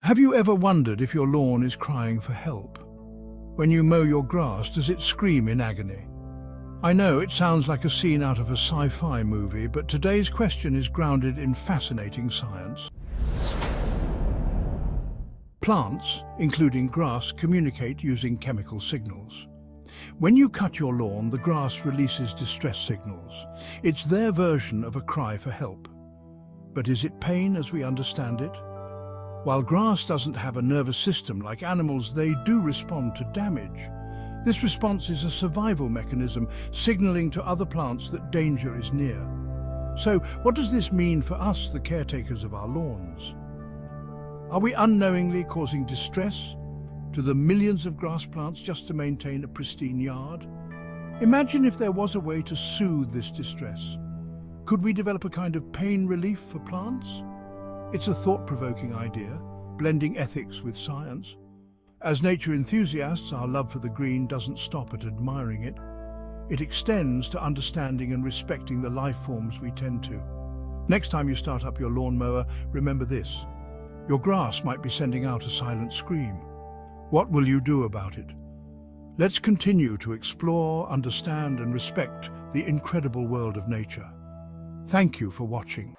Have you ever wondered if your lawn is crying for help? When you mow your grass, does it scream in agony? I know it sounds like a scene out of a sci-fi movie, but today's question is grounded in fascinating science. Plants, including grass, communicate using chemical signals. When you cut your lawn, the grass releases distress signals. It's their version of a cry for help. But is it pain as we understand it? While grass doesn't have a nervous system like animals, they do respond to damage. This response is a survival mechanism, signaling to other plants that danger is near. So, what does this mean for us, the caretakers of our lawns? Are we unknowingly causing distress to the millions of grass plants just to maintain a pristine yard? Imagine if there was a way to soothe this distress. Could we develop a kind of pain relief for plants? It's a thought-provoking idea, blending ethics with science. As nature enthusiasts, our love for the green doesn't stop at admiring it. It extends to understanding and respecting the life forms we tend to. Next time you start up your lawnmower, remember this. Your grass might be sending out a silent scream. What will you do about it? Let's continue to explore, understand, and respect the incredible world of nature. Thank you for watching.